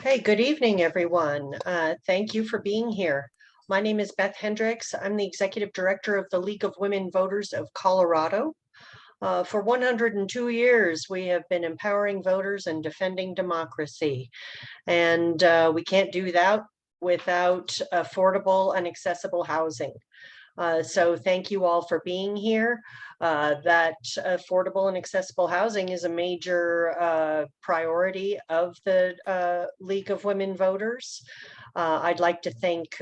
Hey, good evening, everyone. Thank you for being here. My name is Beth Hendricks. I'm the Executive Director of the League of Women Voters of Colorado. For 102 years, we have been empowering voters and defending democracy. And we can't do that without affordable and accessible housing. So thank you all for being here. That affordable and accessible housing is a major priority of the League of Women Voters. I'd like to thank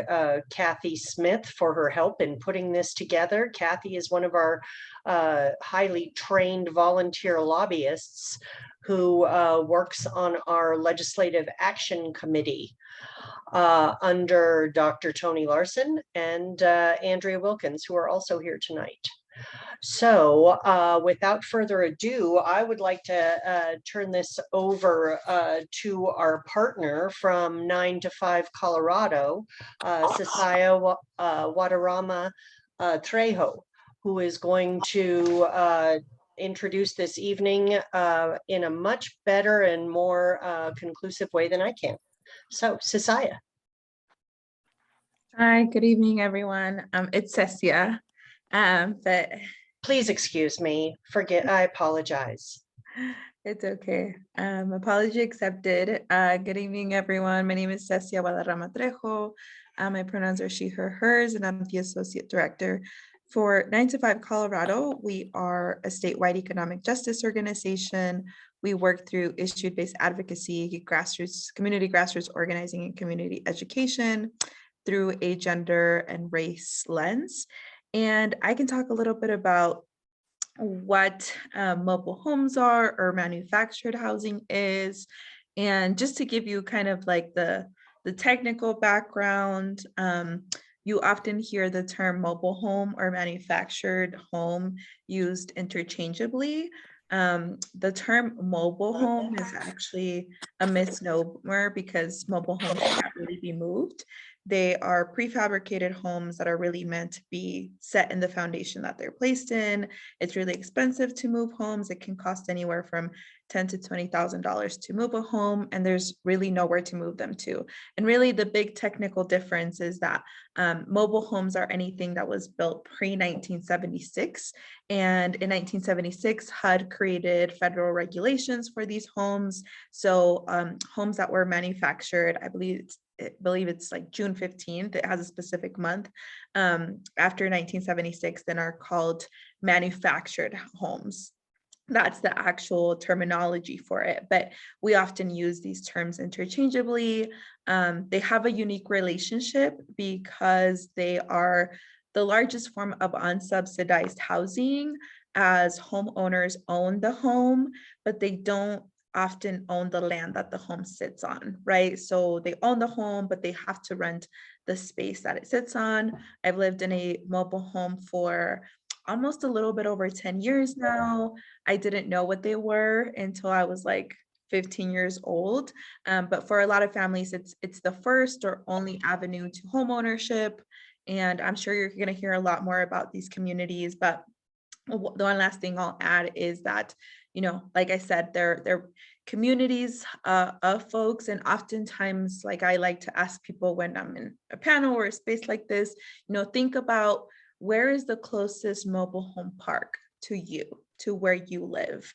Kathy Smith for her help in putting this together. Kathy is one of our highly trained volunteer lobbyists who works on our Legislative Action Committee under Dr. Tony Larson and Andrea Wilkins, who are also here tonight. So without further ado, I would like to turn this over to our partner from 9 to 5 Colorado, Sisaya Wadarama Trejo, who is going to introduce this evening in a much better and more conclusive way than I can. So, Sisaya. Hi, good evening, everyone. It's Cecia, but please excuse me. I apologize. It's okay. Apology accepted. Good evening, everyone. My name is Cecia Guadarrama Trejo. My pronouns are she, her, hers, and I'm the Associate Director for 9 to 5 Colorado. We are a statewide economic justice organization. We work through issue-based advocacy, community grassroots organizing, and community education through a gender and race lens. And I can talk a little bit about what mobile homes are or manufactured housing is. And just to give you kind of like the technical background, you often hear the term mobile home or manufactured home used interchangeably. The term mobile home is actually a misnomer because mobile homes can't really be moved. They are prefabricated homes that are really meant to be set in the foundation that they're placed in. It's really expensive to move homes. It can cost anywhere from $10,000 to $20,000 to move a home, and there's really nowhere to move them to. And really the big technical difference is that mobile homes are anything that was built pre-1976. And in 1976, HUD created federal regulations for these homes. So homes that were manufactured, I believe it's like June 15th, it has a specific month, after 1976, then are called manufactured homes. That's the actual terminology for it, but we often use these terms interchangeably. They have a unique relationship because they are the largest form of unsubsidized housing, as homeowners own the home, but they don't often own the land that the home sits on, right? So they own the home, but they have to rent the space that it sits on. I've lived in a mobile home for almost a little bit over 10 years now. I didn't know what they were until I was like 15 years old. But for a lot of families, it's the first or only avenue to home ownership. And I'm sure you're going to hear a lot more about these communities. But the one last thing I'll add is that, you know, like I said, they're communities of folks. And oftentimes, like I like to ask people when I'm in a panel or a space like this, you know, think about where is the closest mobile home park to you, to where you live?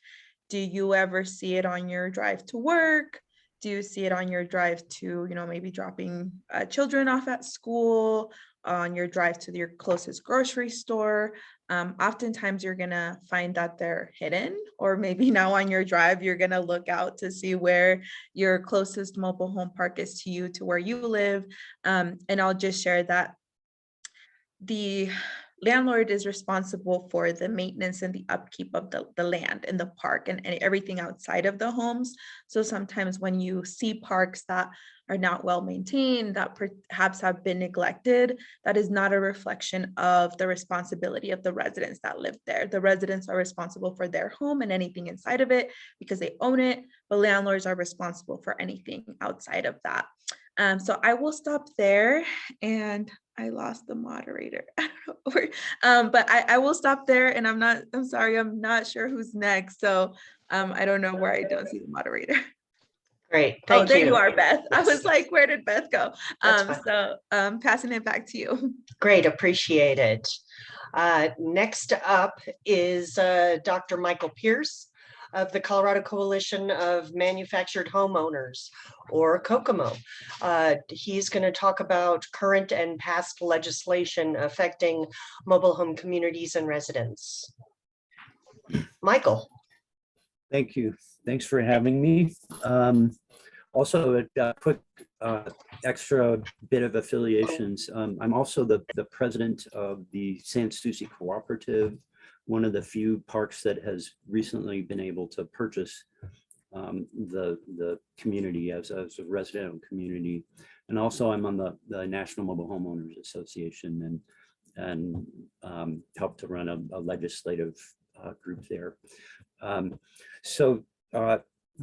Do you ever see it on your drive to work? Do you see it on your drive to, you know, maybe dropping children off at school, on your drive to your closest grocery store? Oftentimes you're gonna find that they're hidden, or maybe now on your drive, you're gonna look out to see where your closest mobile home park is to you, to where you live. And I'll just share that the landlord is responsible for the maintenance and the upkeep of the land and the park and everything outside of the homes. So sometimes when you see parks that are not well maintained, that perhaps have been neglected, that is not a reflection of the responsibility of the residents that live there. The residents are responsible for their home and anything inside of it because they own it, but landlords are responsible for anything outside of that. So I will stop there, and I lost the moderator. I don't know, but I will stop there, and I'm sorry, I'm not sure who's next. So I don't know where I don't see the moderator. Great. Oh, Thank there you. you are, Beth. I Yes, was like, where did Beth go? that's fine. Passing it back to you. Great. Appreciate it. Next up is Dr. Michael Pierce of the Colorado Coalition of Manufactured Homeowners, or COCOMO. He's going to talk about current and past legislation affecting mobile home communities and residents. Michael. Thank you. Thanks for having me. Also, a quick extra bit of affiliations. I'm also the president of the San Souci Cooperative, one of the few parks that has recently been able to purchase the community as a residential community. And also I'm on the National Mobile Homeowners Association and help to run a legislative group there.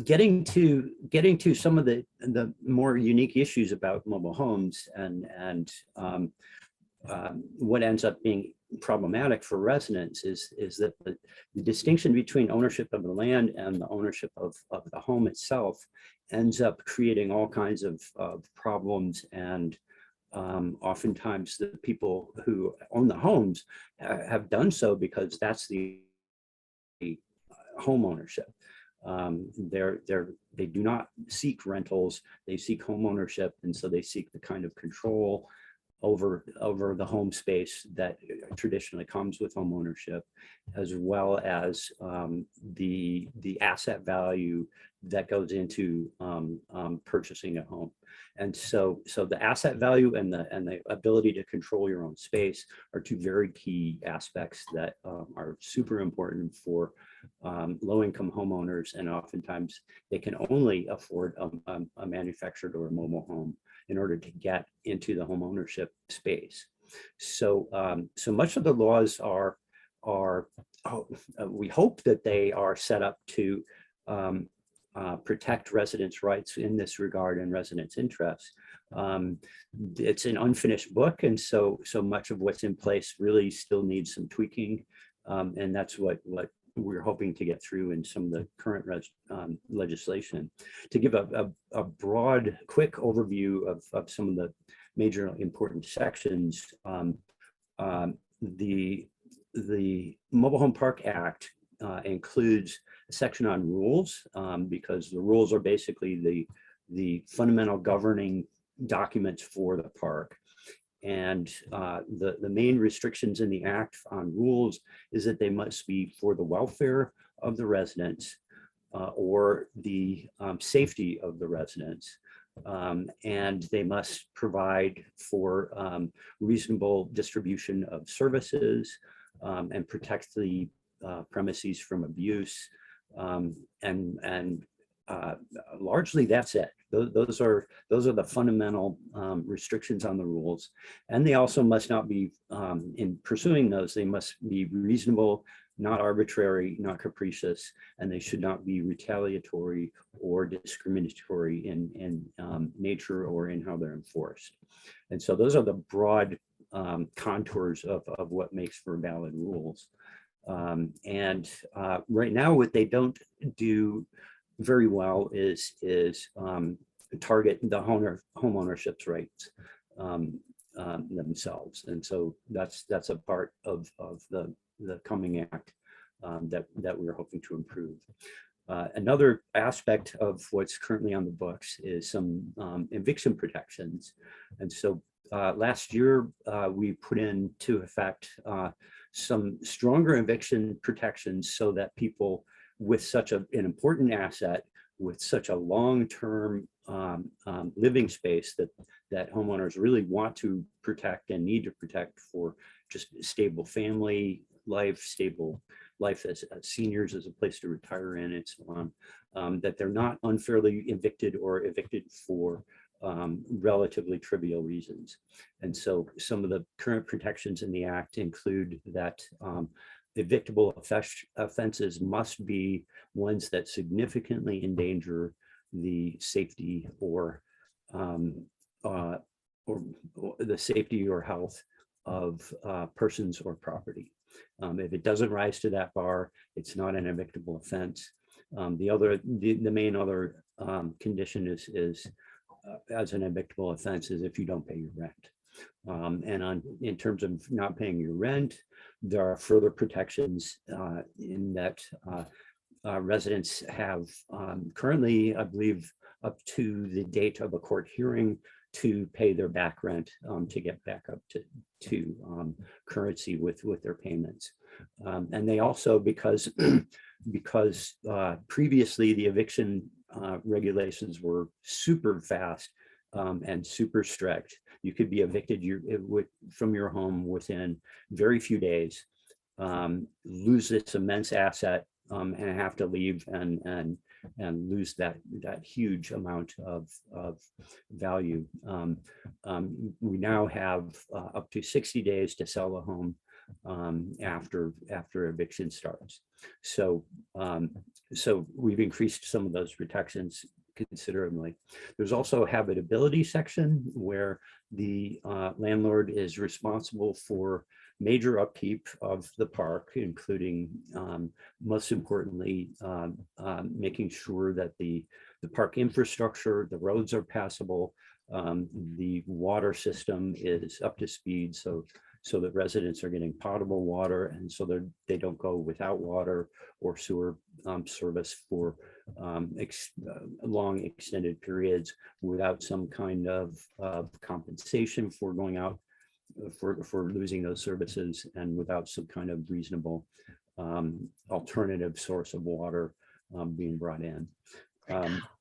Getting to some of the more unique issues about mobile homes and what ends up being problematic for residents is that the distinction between ownership of the land and the ownership of the home itself ends up creating all kinds of problems, and oftentimes the people who own the homes have done so because that's the home ownership. They do not seek rentals, they seek home ownership, and so they seek the kind of control over the home space that traditionally comes with home ownership, as well as the asset value that goes into purchasing a home. And so the asset value and the ability to control your own space are two very key aspects that are super important for low-income homeowners, and oftentimes they can only afford a manufactured or a mobile home in order to get into the home ownership space. So much of the laws are we hope that they are set up to protect residents' rights in this regard and residents' interests. It's an unfinished book, and so much of what's in place really still needs some tweaking, and that's what we're hoping to get through in some of the current legislation. To give a broad, quick overview of some of the major important sections, the Mobile Home Park Act includes a section on rules, because the rules are basically the fundamental governing documents for the park. And the main restrictions in the act on rules is that they must be for the welfare of the residents or the safety of the residents. And they must provide for reasonable distribution of services and protect the premises from abuse. And largely that's it. Those are the fundamental restrictions on the rules, and they also must not be, in pursuing those, they must be reasonable, not arbitrary, not capricious, and they should not be retaliatory or discriminatory in nature or in how they're enforced. And so those are the broad contours of what makes for valid rules. Right now, what they don't do very well is target the home ownership's rights themselves, and so that's a part of the coming act that we're hoping to improve. Another aspect of what's currently on the books is some eviction protections, and so last year we put into effect some stronger eviction protections so that people with such an important asset, with such a long-term living space that homeowners really want to protect and need to protect for just stable family life, stable life as seniors, as a place to retire in, and so on, that they're not unfairly evicted or evicted for relatively trivial reasons. And so some of the current protections in the Act include that evictable offenses must be ones that significantly endanger the safety or the safety or health of persons or property. If it doesn't rise to that bar, it's not an evictable offense. The main other condition is as an evictable offense is if you don't pay your rent. And in terms of not paying your rent, there are further protections in that residents have currently, I believe, up to the date of a court hearing to pay their back rent to get back up to currency with their payments. And they also, because previously the eviction regulations were super fast and super strict. You could be evicted from your home within very few days, lose this immense asset, and have to leave and lose that huge amount of value. We now have up to 60 days to sell a home after eviction starts. So we've increased some of those protections considerably. There's also a habitability section where the landlord is responsible for major upkeep of the park, including most importantly, making sure that the park infrastructure, the roads are passable, the water system is up to speed, so that residents are getting potable water, and so they don't go without water or sewer service for long extended periods without some kind of compensation for going out for losing those services, and without some kind of reasonable alternative source of water being brought in.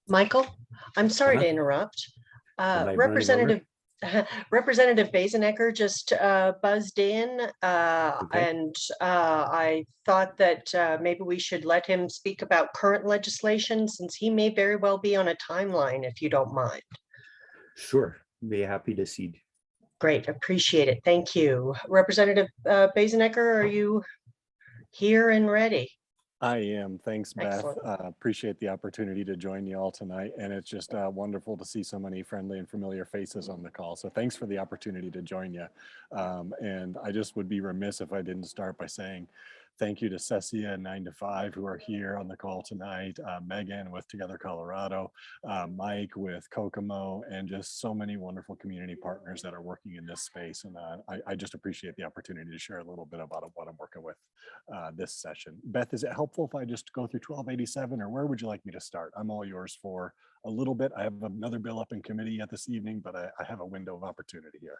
Michael, I'm sorry to interrupt. Representative Bazenecker just buzzed in, and I thought that maybe we should let him speak about current legislation, since he may very well be on a timeline, if you don't mind. Sure, be happy to cede. Great, appreciate it. Thank you. Representative Bazenecker, are you here and ready? I am. Thanks, Beth. Excellent. Appreciate the opportunity to join you all tonight. And it's just wonderful to see so many friendly and familiar faces on the call. So thanks for the opportunity to join you. And I just would be remiss if I didn't start by saying thank you to Cecia and 9 to 5 who are here on the call tonight, Megan with Together Colorado, Mike with Kokomo, and just so many wonderful community partners that are working in this space. And I just appreciate the opportunity to share a little bit about what I'm working with this session. Beth, is it helpful if I just go through 1287, or where would you like me to start? I'm all yours for a little bit. I have another bill up in committee yet this evening, but I have a window of opportunity here.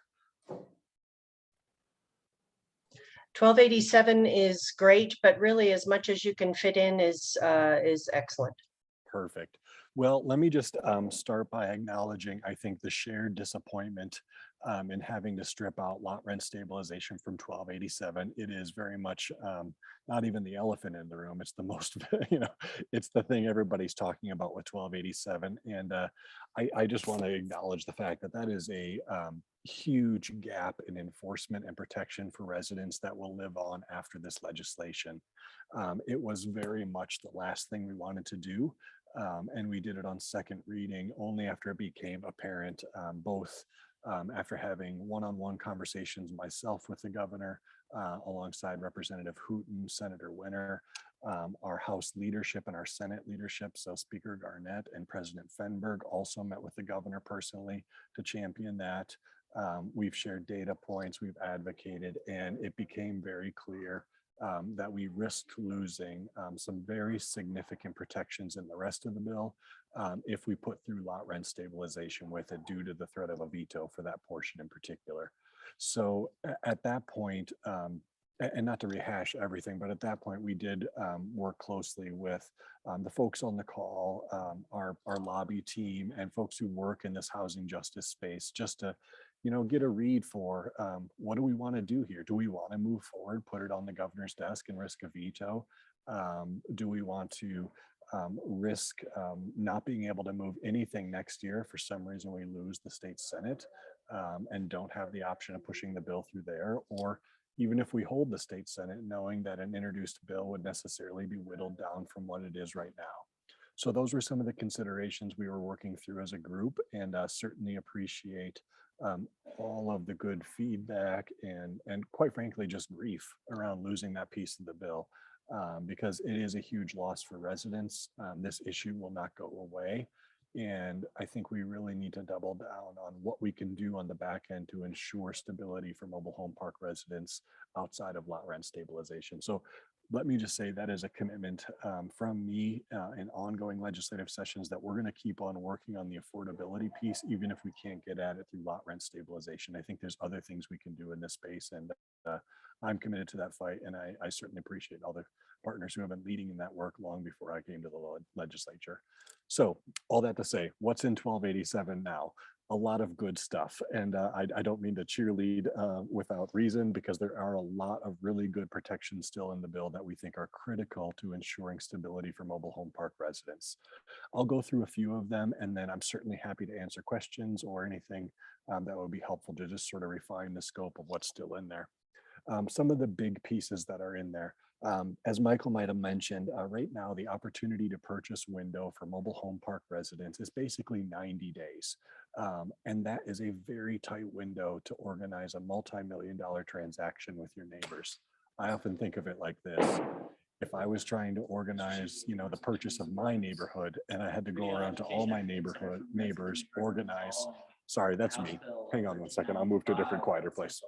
1287 is great, but really as much as you can fit in is excellent. Perfect. Well, let me just start by acknowledging, I think, the shared disappointment in having to strip out lot rent stabilization from 1287. It is very much not even the elephant in the room. It's the most, it's the thing everybody's talking about with 1287. And I just want to acknowledge the fact that that is a huge gap in enforcement and protection for residents that will live on after this legislation. It was very much the last thing we wanted to do. And we did it on second reading only after it became apparent, both after having one-on-one conversations myself with the governor, alongside Representative Hooten, Senator Winter, our House leadership and our Senate leadership. So Speaker Garnett and President Fenberg also met with the governor personally to champion that. We've shared data points, we've advocated, and it became very clear that we risked losing some very significant protections in the rest of the bill if we put through lot rent stabilization with it, due to the threat of a veto for that portion in particular. So at that point, and not to rehash everything, but at that point we did work closely with the folks on the call, our lobby team, and folks who work in this housing justice space, just to get a read for what do we want to do here? Do we want to move forward, put it on the governor's desk and risk a veto? Do we want to risk not being able to move anything next year? For some reason we lose the state Senate and don't have the option of pushing the bill through there, or even if we hold the state Senate, knowing that an introduced bill would necessarily be whittled down from what it is right now. So those were some of the considerations we were working through as a group, and certainly appreciate all of the good feedback and quite frankly just grief around losing that piece of the bill, because it is a huge loss for residents. This issue will not go away, And I think we really need to double down on what we can do on the back end to ensure stability for mobile home park residents outside of lot rent stabilization. So let me just say that is a commitment from me in ongoing legislative sessions that we're going to keep on working on the affordability piece, even if we can't get at it through lot rent stabilization. I think there's other things we can do in this space, and I'm committed to that fight. And I certainly appreciate all the partners who have been leading in that work long before I came to the legislature. So all that to say, what's in 1287 now? A lot of good stuff. And I don't mean to cheerlead without reason, because there are a lot of really good protections still in the bill that we think are critical to ensuring stability for mobile home park residents. I'll go through a few of them, and then I'm certainly happy to answer questions or anything that would be helpful to just sort of refine the scope of what's still in there. Some of the big pieces that are in there. As Michael might have mentioned, right now, the opportunity to purchase window for mobile home park residents is basically 90 days. And that is a very tight window to organize a multi-million-dollar transaction with your neighbors. I often think of it like this. If I was trying to organize, the purchase of my neighborhood, and I had to go around to all my neighbors, organize. Sorry, that's me. Hang on one second. I'll move to a different, quieter place.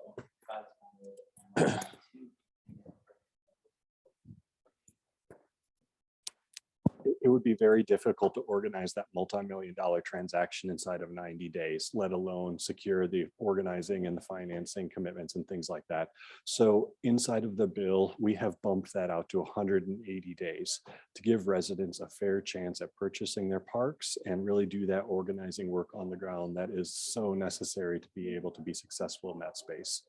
It would be very difficult to organize that multi-million-dollar transaction inside of 90 days, let alone secure the organizing and the financing commitments and things like that. So inside of the bill, we have bumped that out to 180 days to give residents a fair chance at purchasing their parks and really do that organizing work on the ground that is so necessary to be able to be successful in that space.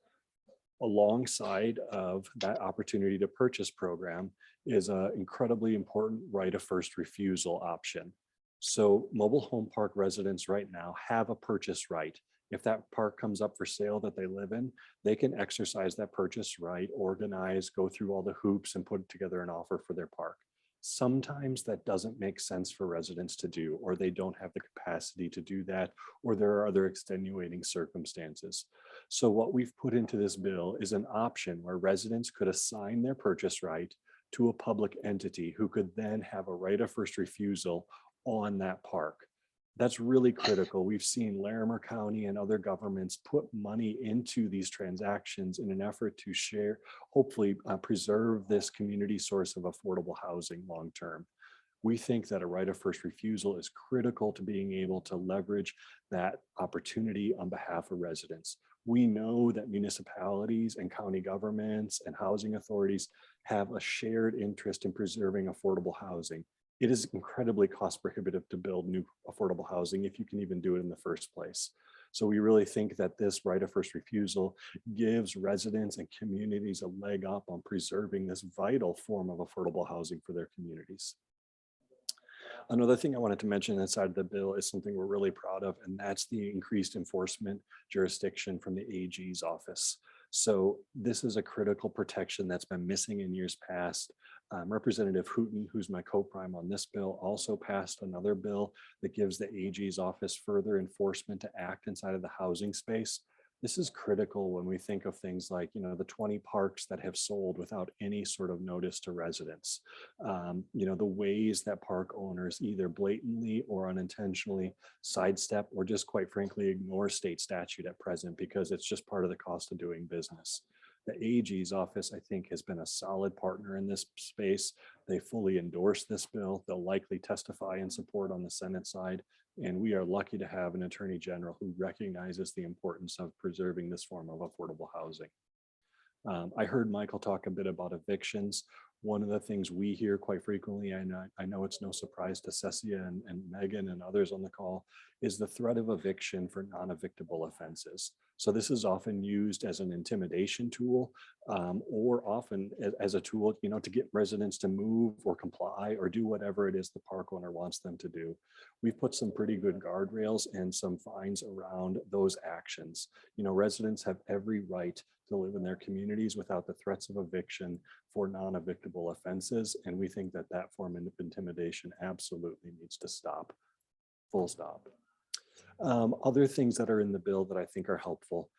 Alongside of that opportunity to purchase program is an incredibly important right of first refusal option. So mobile home park residents right now have a purchase right. If that park comes up for sale that they live in, they can exercise that purchase right, organize, go through all the hoops and put together an offer for their park. Sometimes that doesn't make sense for residents to do, or they don't have the capacity to do that, or there are other extenuating circumstances. So what we've put into this bill is an option where residents could assign their purchase right to a public entity who could then have a right of first refusal on that park. That's really critical. We've seen Larimer County and other governments put money into these transactions in an effort to share, hopefully preserve this community source of affordable housing long term. We think that a right of first refusal is critical to being able to leverage that opportunity on behalf of residents. We know that municipalities and county governments and housing authorities have a shared interest in preserving affordable housing. It is incredibly cost prohibitive to build new affordable housing if you can even do it in the first place. So we really think that this right of first refusal gives residents and communities a leg up on preserving this vital form of affordable housing for their communities. Another thing I wanted to mention inside of the bill is something we're really proud of, and that's the increased enforcement jurisdiction from the AG's office. So this is a critical protection that's been missing in years past. Representative Hooten, who's my co-prime on this bill, also passed another bill that gives the AG's office further enforcement to act inside of the housing space. This is critical when we think of things like, the 20 parks that have sold without any sort of notice to residents. The ways that park owners either blatantly or unintentionally sidestep or just quite frankly ignore state statute at present because it's just part of the cost of doing business. The AG's office, I think, has been a solid partner in this space. They fully endorse this bill. They'll likely testify in support on the Senate side. And we are lucky to have an attorney general who recognizes the importance of preserving this form of affordable housing. I heard Michael talk a bit about evictions. One of the things we hear quite frequently, and I know it's no surprise to Cecia and Megan and others on the call, is the threat of eviction for non-evictable offenses. So this is often used as an intimidation tool, or often as a tool, to get residents to move or comply or do whatever it is the park owner wants them to do. We've put some pretty good guardrails and some fines around those actions. Residents have every right to live in their communities without the threats of eviction for non-evictable offenses. And we think that that form of intimidation absolutely needs to stop, full stop. Other things that are in the bill that I think are helpful.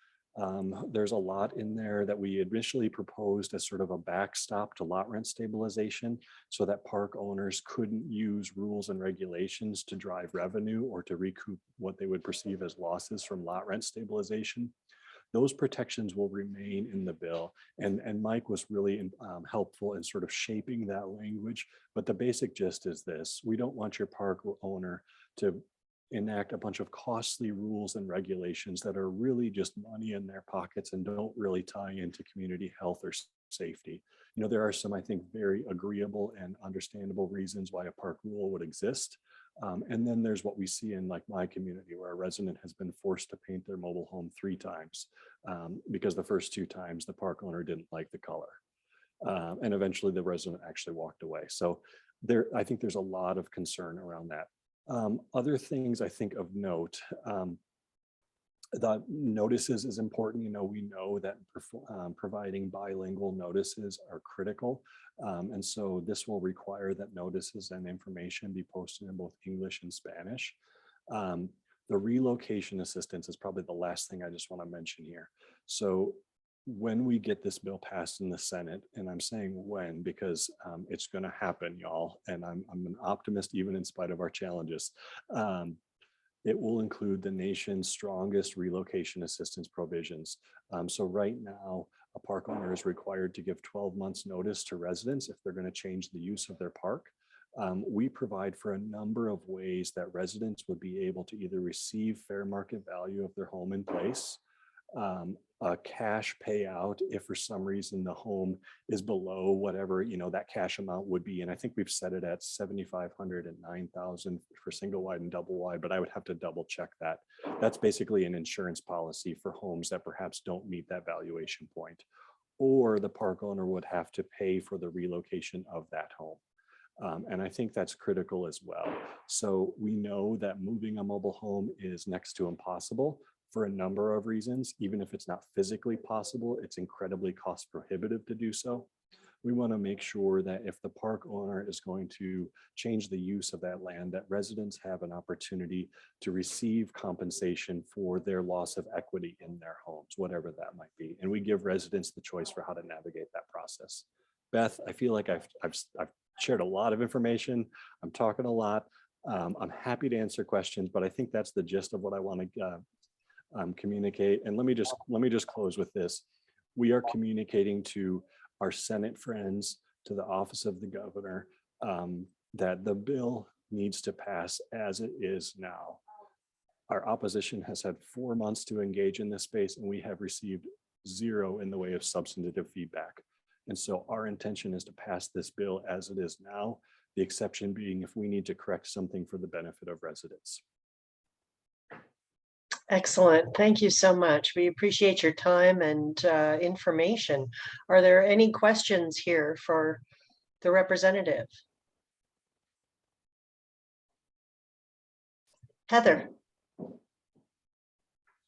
There's a lot in there that we initially proposed as sort of a backstop to lot rent stabilization so that park owners couldn't use rules and regulations to drive revenue or to recoup what they would perceive as losses from lot rent stabilization. Those protections will remain in the bill. And Mike was really helpful in sort of shaping that language. But the basic gist is this: we don't want your park owner to enact a bunch of costly rules and regulations that are really just money in their pockets and don't really tie into community health or safety. You know, there are some, I think, very agreeable and understandable reasons why a park rule would exist. And then there's what we see in like my community where a resident has been forced to paint their mobile home 3 times because the first 2 times the park owner didn't like the color. And eventually the resident actually walked away. So I think there's a lot of concern around that. Other things I think of note, the notices is important. You know, we know that providing bilingual notices are critical. And so this will require that notices and information be posted in both English and Spanish. The relocation assistance is probably the last thing I just want to mention here. So when we get this bill passed in the Senate, and I'm saying when because it's going to happen, y'all, and I'm an optimist even in spite of our challenges. It will include the nation's strongest relocation assistance provisions. So right now, a park owner is required to give 12 months notice to residents if they're going to change the use of their park. We provide for a number of ways that residents would be able to either receive fair market value of their home in place, a cash payout if for some reason the home is below whatever, you know, that cash amount would be. And I think we've set it at $7,500 and $9,000 for single wide and double wide, but I would have to double check that. That's basically an insurance policy for homes that perhaps don't meet that valuation point, or the park owner would have to pay for the relocation of that home. And I think that's critical as well. So we know that moving a mobile home is next to impossible for a number of reasons. Even if it's not physically possible, it's incredibly cost prohibitive to do so. We want to make sure that if the park owner is going to change the use of that land, that residents have an opportunity to receive compensation for their loss of equity in their homes, whatever that might be. And we give residents the choice for how to navigate that process. Beth, I feel like I've shared a lot of information. I'm talking a lot. I'm happy to answer questions, but I think that's the gist of what I want to communicate. And let me just close with this. We are communicating to our Senate friends, to the office of the governor, that the bill needs to pass as it is now. Our opposition has had 4 months to engage in this space, and we have received 0 in the way of substantive feedback. And so our intention is to pass this bill as it is now, the exception being if we need to correct something for the benefit of residents. Excellent. Thank you so much. We appreciate your time and information. Are there any questions here for the representative? Heather.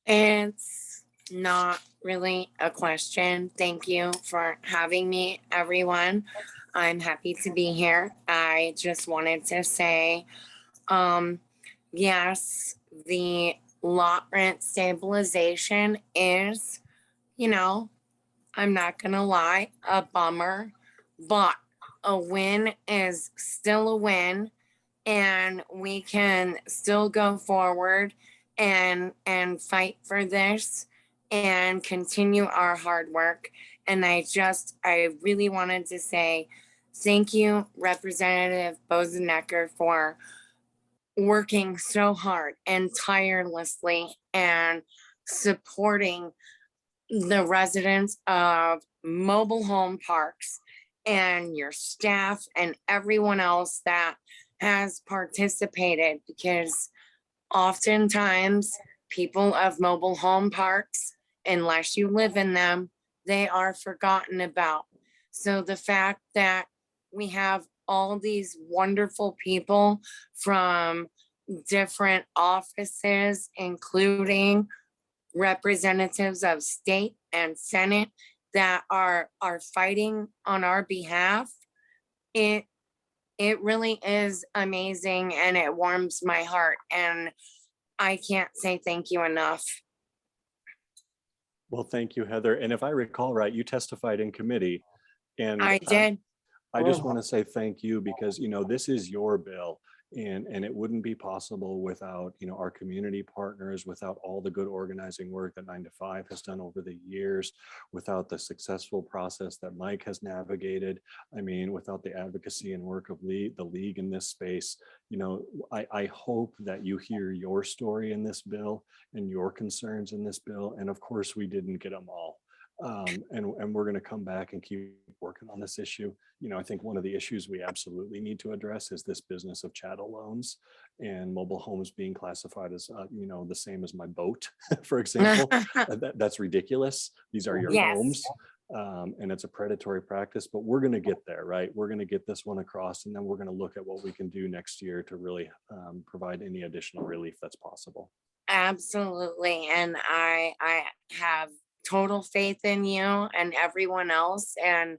It's not really a question. Thank you for having me, everyone. I'm happy to be here. I just wanted to say, yes, the lot rent stabilization is, you know, I'm not gonna lie, a bummer, but a win is still a win, and we can still go forward and fight for this and continue our hard work. And I really wanted to say thank you, Representative Bozenecker, for working so hard and tirelessly and supporting the residents of mobile home parks and your staff and everyone else that has participated, because oftentimes people of mobile home parks, unless you live in them, they are forgotten about. So the fact that we have all these wonderful people from different offices, including representatives of state and Senate, that are fighting on our behalf, it really is amazing, and it warms my heart, and I can't say thank you enough. Well, thank you, Heather. And if I recall right, you testified in committee. And I did. I just Oh. want to say thank you because, this is your bill, and it wouldn't be possible without, our community partners, without all the good organizing work that 9 to 5 has done over the years, without the successful process that Mike has navigated. I mean, without the advocacy and work of the league in this space. I hope that you hear your story in this bill and your concerns in this bill. And of course, we didn't get them all. And we're going to come back and keep working on this issue. I think one of the issues we absolutely need to address is this business of chattel loans and mobile homes being classified as, the same as my boat, for example. That's ridiculous. These are your Yes. homes. And it's a predatory practice, but we're going to get there, right? We're going to get this one across, and then we're going to look at what we can do next year to really provide any additional relief that's possible. Absolutely. And I have total faith in you and everyone else. And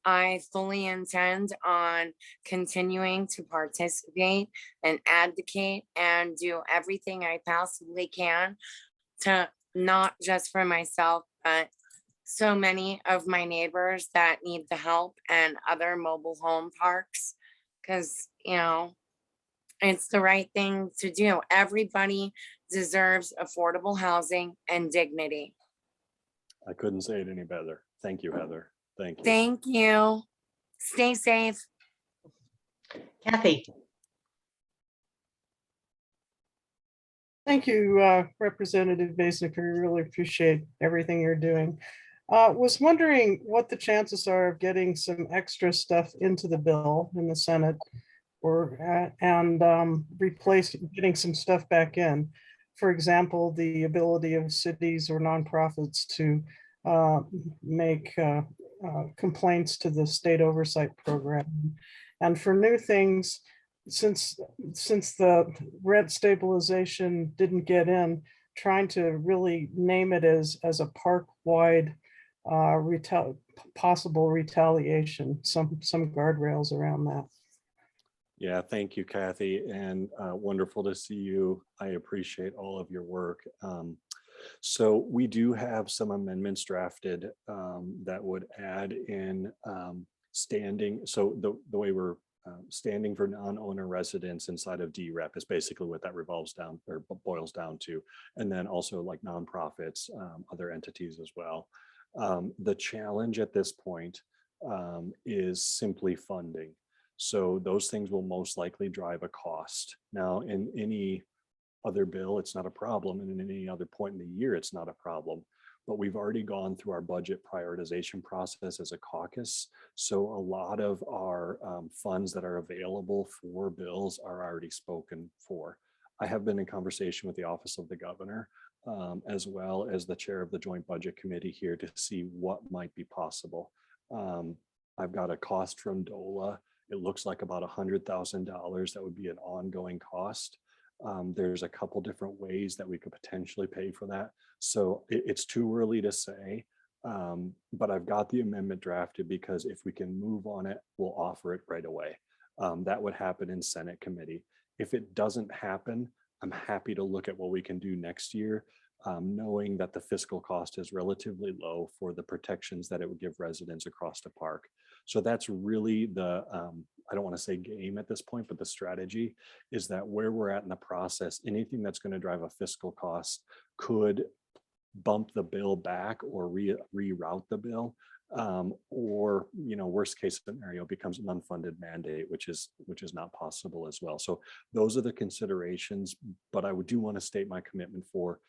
I fully intend on continuing to participate and advocate and do everything I possibly can to not just for myself, but so many of my neighbors that need the help and other mobile home parks. Because, it's the right thing to do. Everybody deserves affordable housing and dignity. I couldn't say it any better. Thank you, Heather. Thank you. Thank you. Stay safe. Kathy. Thank you, Representative Basic. I really appreciate everything you're doing. Was wondering what the chances are of getting some extra stuff into the bill in the Senate, or getting some stuff back in. For example, the ability of cities or nonprofits to make complaints to the state oversight program. And for new things, since the rent stabilization didn't get in, trying to really name it as a park-wide possible retaliation, some guardrails around that. Yeah, thank you, Kathy, and wonderful to see you. I appreciate all of your work. So we do have some amendments drafted that would add in standing. So the way we're standing for non-owner residents inside of DREP is basically what that revolves down or boils down to. And then also like nonprofits, other entities as well. The challenge at this point is simply funding. So those things will most likely drive a cost. Now, in any other bill, it's not a problem. And in any other point in the year, it's not a problem. But we've already gone through our budget prioritization process as a caucus. So a lot of our funds that are available for bills are already spoken for. I have been in conversation with the Office of the Governor, as well as the chair of the Joint Budget Committee here to see what might be possible. I've got a cost from DOLA. It looks like about $100,000 that would be an ongoing cost. There's a couple different ways that we could potentially pay for that. So it's too early to say, but I've got the amendment drafted because if we can move on it, we'll offer it right away. That would happen in Senate committee. If it doesn't happen, I'm happy to look at what we can do next year, knowing that the fiscal cost is relatively low for the protections that it would give residents across the park. So that's really the, I don't want to say game at this point, but the strategy is that where we're at in the process, anything that's going to drive a fiscal cost could bump the bill back or reroute the bill, or worst case scenario becomes an unfunded mandate, which is not possible as well. So those are the considerations, but I do want to state my commitment for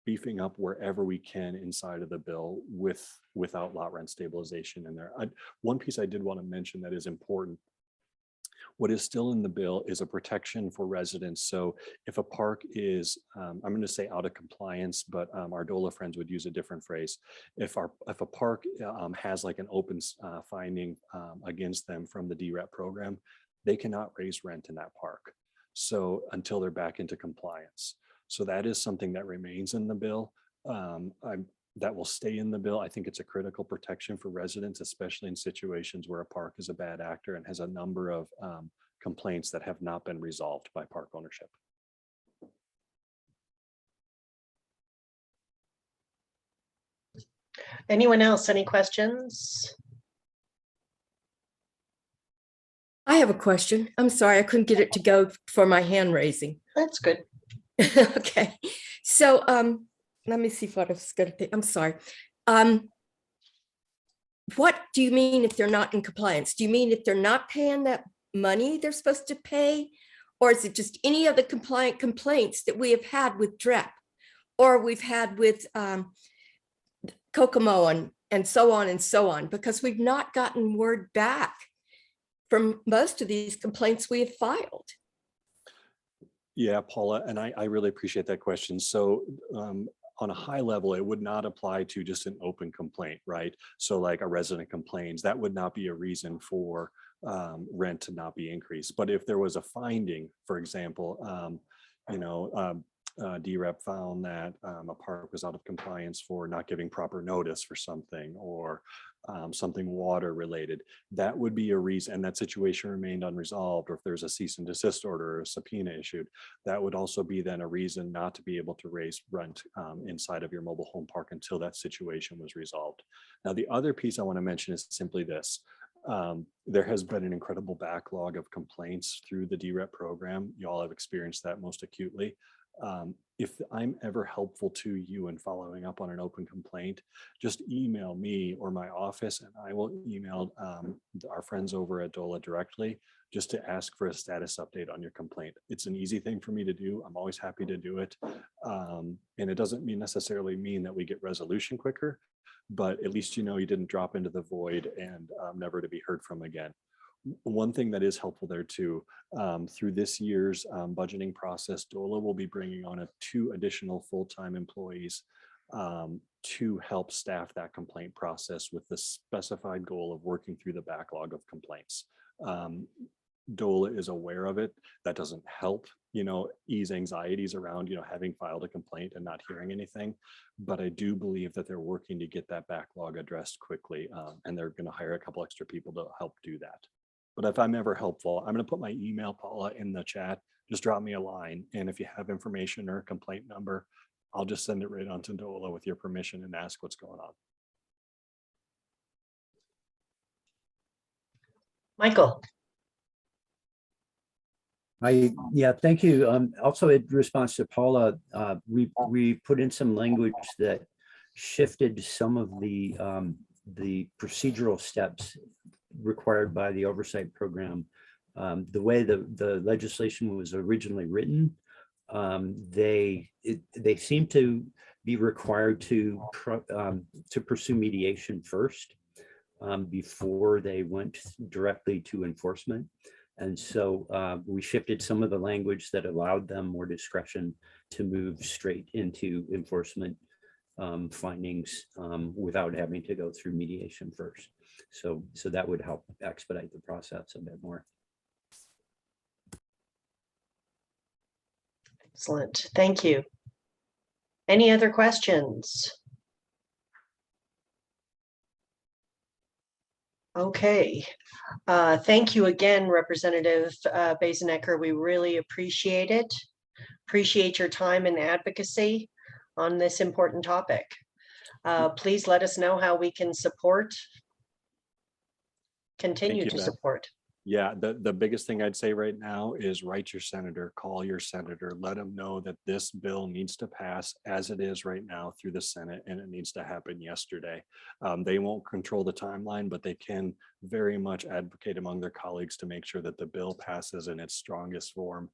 beefing up wherever we can inside of the bill without lot rent stabilization in there. One piece I did want to mention that is important. What is still in the bill is a protection for residents. So if a park is, I'm going to say out of compliance, but our DOLA friends would use a different phrase. If a park has like an open finding against them from the DREP program, they cannot raise rent in that park. So until they're back into compliance. So that is something that remains in the bill. That will stay in the bill. I think it's a critical protection for residents, especially in situations where a park is a bad actor and has a number of complaints that have not been resolved by park ownership. Anyone else? Any questions? I have a question. I'm sorry, I couldn't get it to go for my hand raising. That's good. Okay, so let me see what I was going to think. I'm sorry. What do you mean if they're not in compliance? Do you mean if they're not paying that money they're supposed to pay? Or is it just any of the compliant complaints that we have had with DREP or we've had with Kokomo and so on and so on? Because we've not gotten word back from most of these complaints we have filed. Yeah, Paula, and I really appreciate that question. So on a high level, it would not apply to just an open complaint, right? So like a resident complains, that would not be a reason for rent to not be increased. But if there was a finding, for example, DREP found that a park was out of compliance for not giving proper notice for something, or something water related, that would be a reason, and that situation remained unresolved, or if there's a cease and desist order or a subpoena issued, that would also be then a reason not to be able to raise rent inside of your mobile home park until that situation was resolved. Now, the other piece I want to mention is simply this. There has been an incredible backlog of complaints through the DREP program. You all have experienced that most acutely. If I'm ever helpful to you in following up on an open complaint, just email me or my office, and I will email our friends over at DOLA directly just to ask for a status update on your complaint. It's an easy thing for me to do. I'm always happy to do it. And it doesn't necessarily mean that we get resolution quicker, but at least you know you didn't drop into the void and never to be heard from again. One thing that is helpful there too, through this year's budgeting process, DOLA will be bringing on 2 additional full-time employees to help staff that complaint process with the specified goal of working through the backlog of complaints. DOLA is aware of it. That doesn't help, ease anxieties around, having filed a complaint and not hearing anything. But I do believe that they're working to get that backlog addressed quickly, and they're going to hire a couple extra people to help do that. But if I'm ever helpful, I'm going to put my email, Paula, in the chat. Just drop me a line. And if you have information or a complaint number, I'll just send it right on to DOLA with your permission and ask what's going on. Michael. Thank you. Also, in response to Paula, we put in some language that shifted some of the procedural steps required by the oversight program. The way the legislation was originally written, they seem to be required to pursue mediation first before they went directly to enforcement. And so we shifted some of the language that allowed them more discretion to move straight into enforcement findings without having to go through mediation first. So that would help expedite the process a bit more. Excellent. Thank you. Any other questions? Okay. Thank you again, Representative Basenecker. We really appreciate it. Appreciate your time and advocacy on this important topic. Please let us know how we can continue to support. Yeah, the biggest thing I'd say right now is write your senator, call your senator, let them know that this bill needs to pass as it is right now through the Senate, and it needs to happen yesterday. They won't control the timeline, but they can very much advocate among their colleagues to make sure that the bill passes in its strongest form.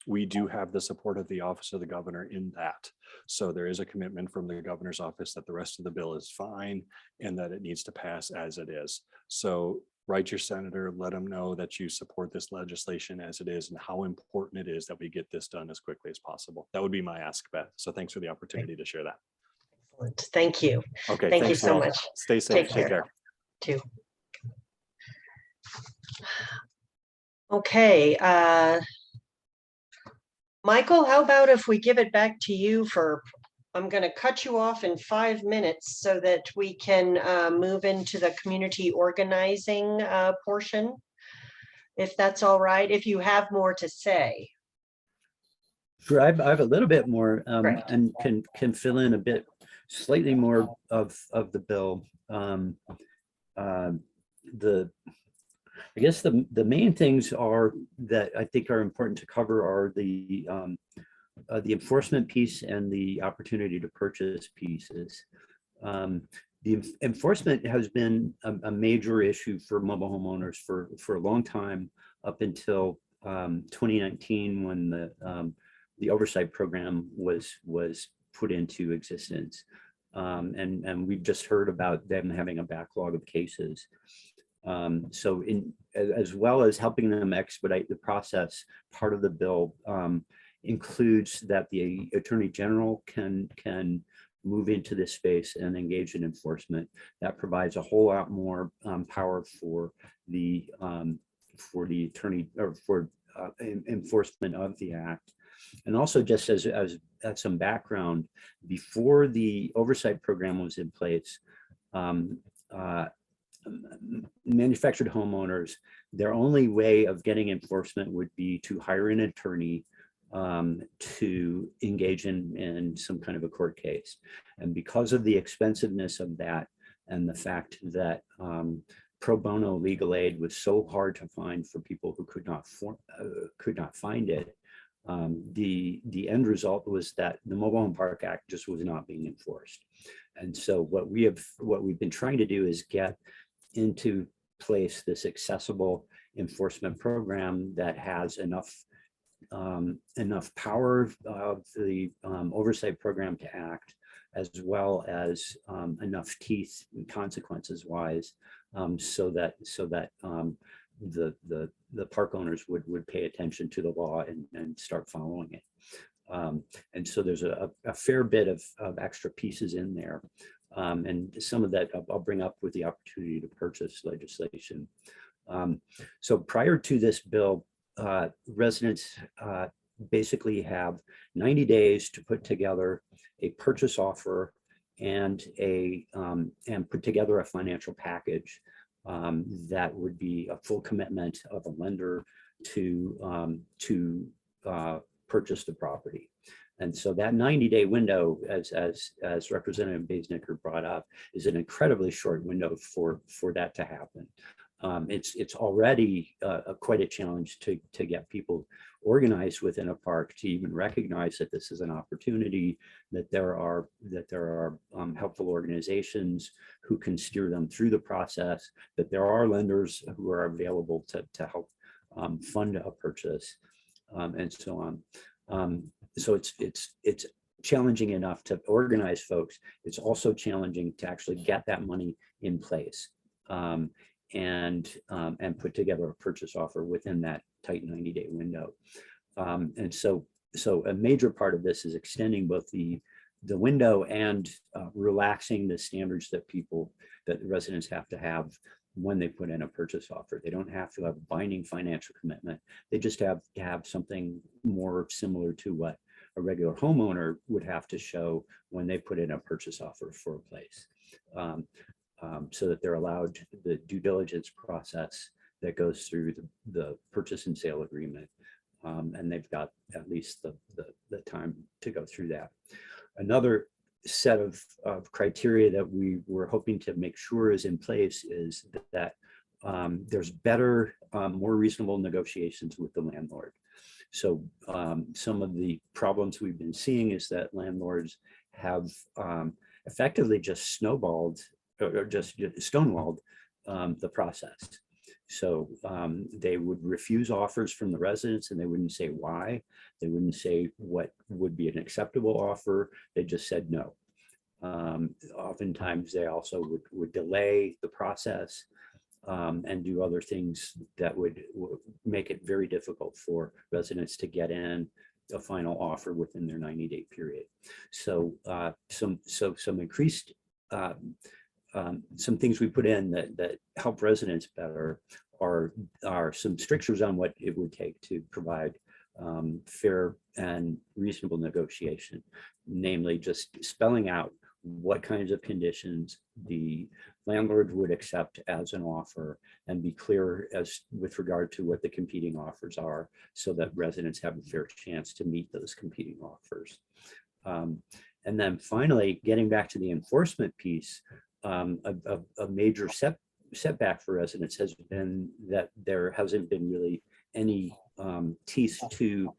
We do have the support of the Office of the Governor in that. So there is a commitment from the governor's office that the rest of the bill is fine and that it needs to pass as it is. So write your senator, let them know that you support this legislation as it is and how important it is that we get this done as quickly as possible. That would be my ask, Beth. So thanks for the opportunity to share that. Excellent. Thank you. Okay. Thank you so much. Stay safe. Take care. Too. Okay. Michael, how about if we give it back to you for, I'm going to cut you off in 5 minutes so that we can move into the community organizing portion, if that's all right, if you have more to say. Sure, I have a little bit more and can fill in a bit slightly more of the bill. I guess the main things are that I think are important to cover are the enforcement piece and the opportunity to purchase pieces. The enforcement has been a major issue for mobile homeowners for a long time, up until 2019, when the oversight program was put into existence. And we've just heard about them having a backlog of cases. So as well as helping them expedite the process, part of the bill includes that the Attorney General can move into this space and engage in enforcement. That provides a whole lot more power for the attorney, or for enforcement of the act. And also, just as some background, before the oversight program was in place, manufactured homeowners, their only way of getting enforcement would be to hire an attorney to engage in some kind of a court case. And because of the expensiveness of that, and the fact that pro bono legal aid was so hard to find for people who could not find it, the end result was that the Mobile Home Park Act just was not being enforced. And so what we've been trying to do is get into place this accessible enforcement program that has enough power of the oversight program to act, as well as enough teeth and consequences wise, so that the park owners would pay attention to the law and start following it. And so there's a fair bit of extra pieces in there. And some of that I'll bring up with the opportunity to purchase legislation. So prior to this bill, residents basically have 90 days to put together a purchase offer and put together a financial package that would be a full commitment of a lender to purchase the property. And so that 90-day window, as Representative Baisnicker brought up, is an incredibly short window for that to happen. It's already quite a challenge to get people organized within a park to even recognize that this is an opportunity, that there are helpful organizations who can steer them through the process, that there are lenders who are available to help fund a purchase, and so on. So it's challenging enough to organize folks. It's also challenging to actually get that money in place. And put together a purchase offer within that tight 90-day window. And so a major part of this is extending both the window and relaxing the standards that residents have to have when they put in a purchase offer. They don't have to have a binding financial commitment. They just have to have something more similar to what a regular homeowner would have to show when they put in a purchase offer for a place. So that they're allowed the due diligence process that goes through the purchase and sale agreement. And they've got at least the time to go through that. Another set of criteria that we were hoping to make sure is in place is that there's better, more reasonable negotiations with the landlord. So some of the problems we've been seeing is that landlords have effectively just snowballed or just stonewalled the process. So they would refuse offers from the residents, and they wouldn't say why. They wouldn't say what would be an acceptable offer. They just said no. Oftentimes they also would delay the process and do other things that would make it very difficult for residents to get in a final offer within their 90-day period. So some increased some things we put in that help residents better are some strictures on what it would take to provide fair and reasonable negotiation, namely just spelling out what kinds of conditions the landlord would accept as an offer, and be clear as with regard to what the competing offers are, so that residents have a fair chance to meet those competing offers. And then finally, getting back to the enforcement piece, a major setback for residents has been that there hasn't been really any teeth to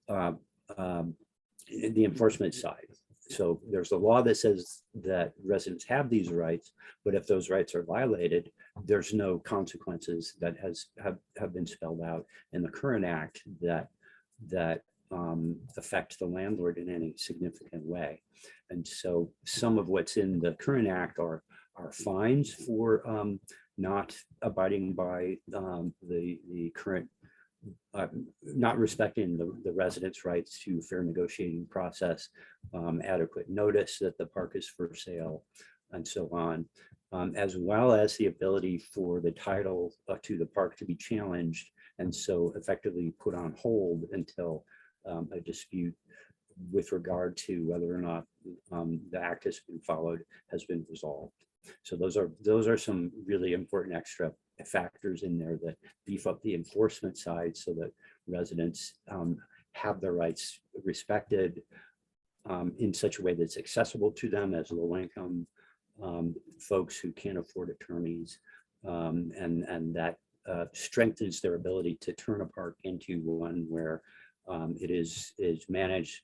the enforcement side. So there's a law that says that residents have these rights, but if those rights are violated, there's no consequences that have been spelled out in the current act that affect the landlord in any significant way. And so some of what's in the current act are fines for not abiding by the current not respecting the residents' rights to fair negotiating process, adequate notice that the park is for sale, and so on, as well as the ability for the title to the park to be challenged and so effectively put on hold until a dispute with regard to whether or not the act has been followed has been resolved. So those are some really important extra factors in there that beef up the enforcement side so that residents have their rights respected in such a way that's accessible to them as low-income folks who can't afford attorneys, and that strengthens their ability to turn a park into one where it is managed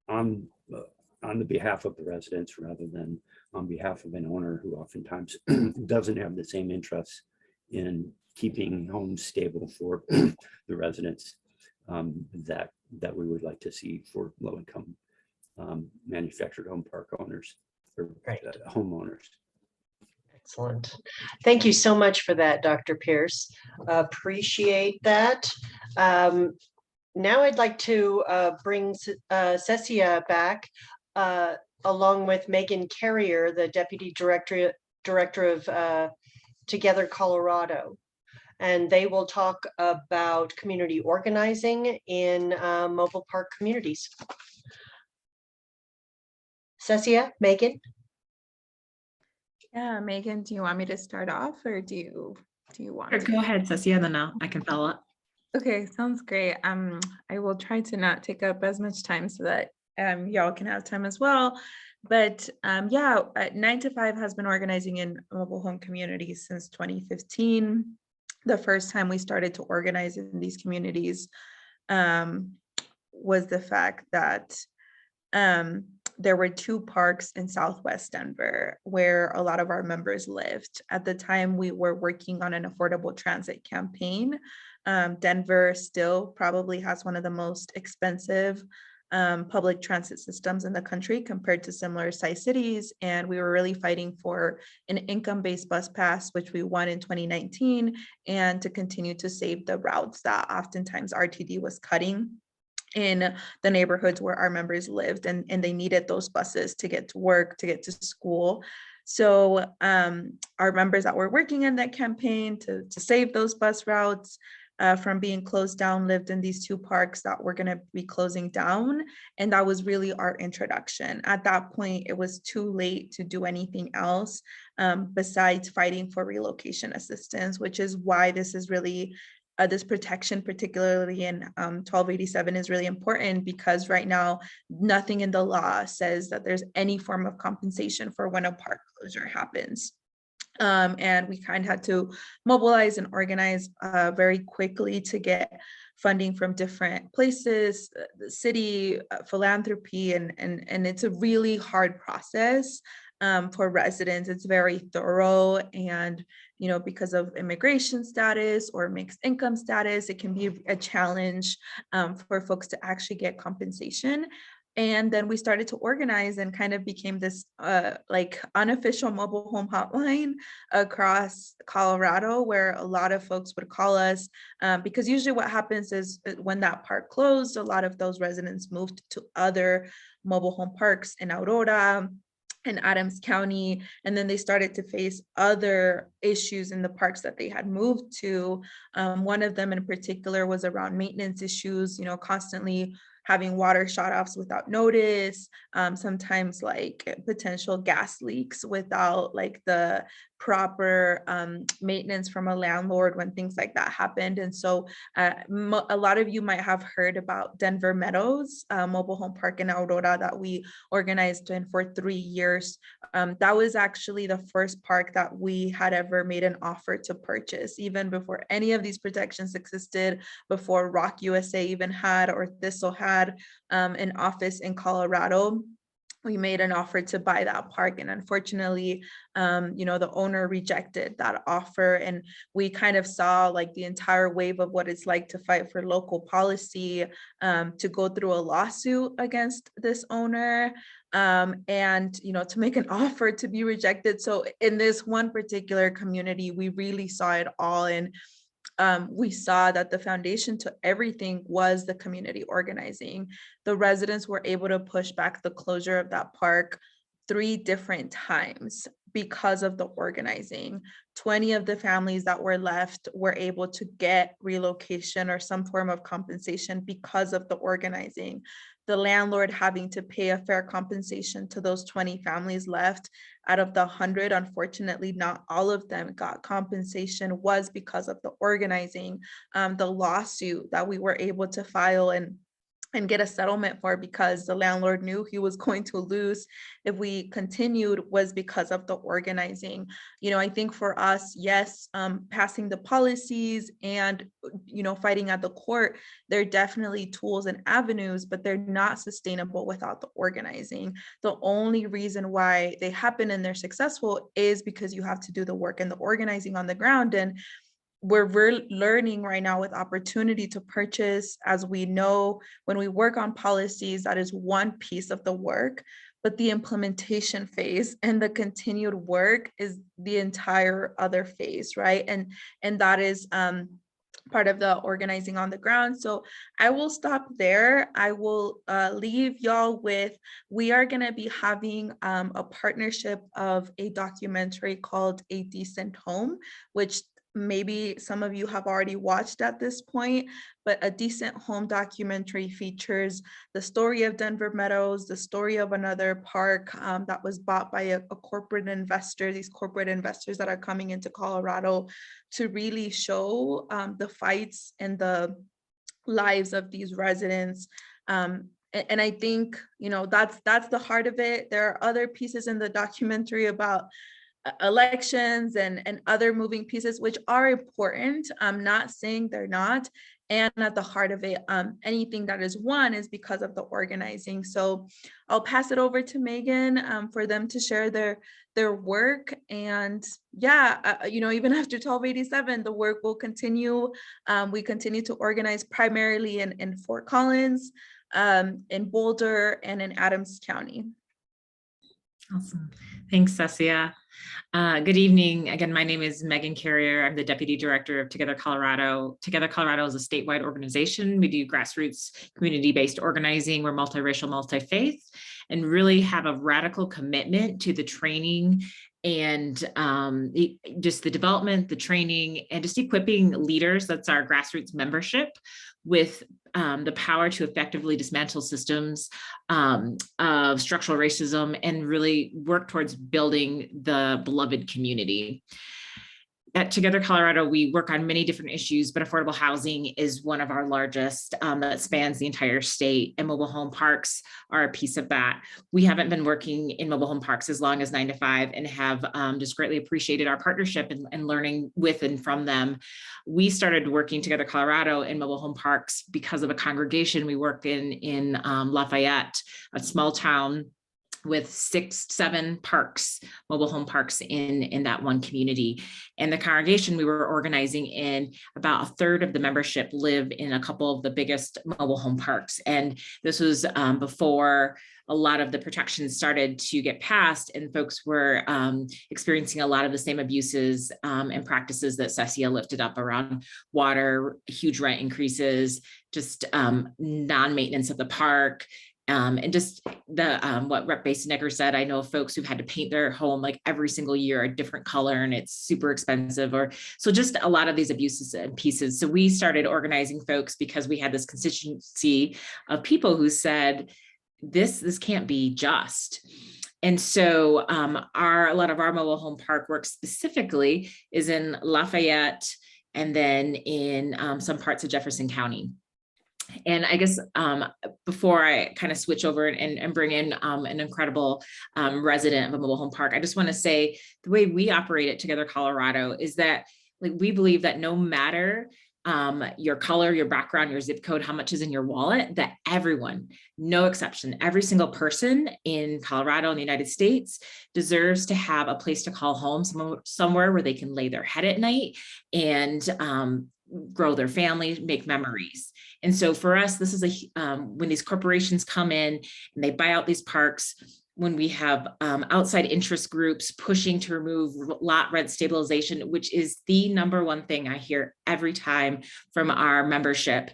on the behalf of the residents rather than on behalf of an owner who oftentimes doesn't have the same interests in keeping homes stable for the residents that we would like to see for low-income manufactured home park owners or homeowners. Excellent. Thank you so much for that, Dr. Pierce. Appreciate that. Now I'd like to bring Cecia back along with Megan Carrier, the Deputy Director of Together Colorado. And they will talk about community organizing in mobile park communities. Cecia, Megan? Yeah, Megan, do you want me to start off or do you want Sure, to? go ahead, Cecia, then I can follow up. Okay, sounds great. I will try to not take up as much time so that y'all can have time as well. But yeah, 9 to 5 has been organizing in mobile home communities since 2015. The first time we started to organize in these communities was the fact that there were 2 parks in Southwest Denver where a lot of our members lived. At the time, we were working on an affordable transit campaign. Denver still probably has one of the most expensive public transit systems in the country compared to similar size cities. And we were really fighting for an income-based bus pass, which we won in 2019, and to continue to save the routes that oftentimes RTD was cutting in the neighborhoods where our members lived, and they needed those buses to get to work, to get to school. So our members that were working in that campaign to save those bus routes from being closed down lived in these 2 parks that were going to be closing down. And that was really our introduction. At that point, it was too late to do anything else besides fighting for relocation assistance, which is why this is really this protection, particularly in 1287, is really important, because right now nothing in the law says that there's any form of compensation for when a park closure happens. And we kind of had to mobilize and organize very quickly to get funding from different places, the city, philanthropy, and it's a really hard process for residents. It's very thorough, and because of immigration status or mixed income status, it can be a challenge for folks to actually get compensation. And then we started to organize and kind of became this like unofficial mobile home hotline across Colorado, where a lot of folks would call us because usually what happens is when that park closed, a lot of those residents moved to other mobile home parks in Aurora in Adams County, and then they started to face other issues in the parks that they had moved to. One of them in particular was around maintenance issues, constantly having water shutoffs without notice, sometimes like potential gas leaks without like the proper maintenance from a landlord when things like that happened. And so a lot of you might have heard about Denver Meadows, mobile home park in Aurora that we organized in for 3 years. That was actually the first park that we had ever made an offer to purchase, even before any of these protections existed, before Rock USA even had, or Thistle had an office in Colorado. We made an offer to buy that park, and unfortunately, the owner rejected that offer. And we kind of saw like the entire wave of what it's like to fight for local policy, to go through a lawsuit against this owner, and to make an offer to be rejected. So in this one particular community, we really saw it all. And we saw that the foundation to everything was the community organizing. The residents were able to push back the closure of that park 3 different times because of the organizing. 20 of the families that were left were able to get relocation or some form of compensation because of the organizing. The landlord having to pay a fair compensation to those 20 families left. Out of the 100, unfortunately, not all of them got compensation, was because of the organizing. The lawsuit that we were able to file and get a settlement for, because the landlord knew he was going to lose if we continued, was because of the organizing. I think for us, yes, passing the policies and, fighting at the court, they're definitely tools and avenues, but they're not sustainable without the organizing. The only reason why they happen and they're successful is because you have to do the work and the organizing on the ground. And we're learning right now with opportunity to purchase. As we know, when we work on policies, that is one piece of the work, but the implementation phase and the continued work is the entire other phase, right? And that is part of the organizing on the ground. So I will stop there. I will leave y'all with, we are going to be having a partnership of a documentary called A Decent Home, which maybe some of you have already watched at this point, but A Decent Home documentary features the story of Denver Meadows, the story of another park that was bought by a corporate investor, these corporate investors that are coming into Colorado to really show the fights and the lives of these residents. And I think, that's the heart of it. There are other pieces in the documentary about elections and other moving pieces, which are important. I'm not saying they're not. And at the heart of it, anything that is won is because of the organizing. So I'll pass it over to Megan for them to share their work. And yeah, even after 1287, the work will continue. We continue to organize primarily in Fort Collins, in Boulder, and in Adams County. Awesome. Thanks, Cecia. Good evening. Again, my name is Megan Carrier. I'm the Deputy Director of Together Colorado. Together Colorado is a statewide organization. We do grassroots community-based organizing. We're multiracial, multi-faith, and really have a radical commitment to the training and just the development, the training, and just equipping leaders, that's our grassroots membership, with the power to effectively dismantle systems of structural racism and really work towards building the beloved community. At Together Colorado, we work on many different issues, but affordable housing is one of our largest that spans the entire state, and mobile home parks are a piece of that. We haven't been working in mobile home parks as long as 9 to 5 and have just greatly appreciated our partnership and learning with and from them. We started working Together Colorado in mobile home parks because of a congregation we work in Lafayette, a small town with 6-7 parks, mobile home parks in that one community. And the congregation we were organizing in, about a third of the membership live in a couple of the biggest mobile home parks. And this was before a lot of the protections started to get passed, and folks were experiencing a lot of the same abuses and practices that Cecia lifted up around water, huge rent increases, just non-maintenance of the park, And just what Rep. Basenegger said, I know of folks who've had to paint their home like every single year a different color, and it's super expensive, or so just a lot of these abuses and pieces. So we started organizing folks because we had this constituency of people who said, this can't be just. And so a lot of our mobile home park work specifically is in Lafayette and then in some parts of Jefferson County. And I guess before I kind of switch over and bring in an incredible resident of a mobile home park, I just want to say the way we operate at Together Colorado is that like we believe that no matter your color, your background, your zip code, how much is in your wallet, that everyone, no exception, every single person in Colorado and the United States deserves to have a place to call home, somewhere where they can lay their head at night and grow their family, make memories. And so for us, this is when these corporations come in and they buy out these parks, when we have outside interest groups pushing to remove lot rent stabilization, which is the number one thing I hear every time from our membership,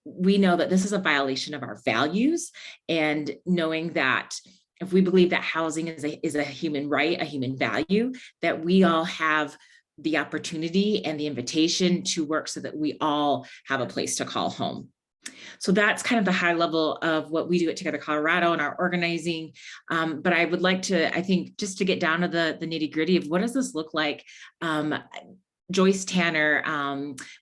we know that this is a violation of our values, and knowing that if we believe that housing is a human right, a human value, that we all have the opportunity and the invitation to work so that we all have a place to call home. So that's kind of the high level of what we do at Together Colorado and our organizing. But I would like to, I think, just to get down to the nitty gritty of what does this look like? Joyce Tanner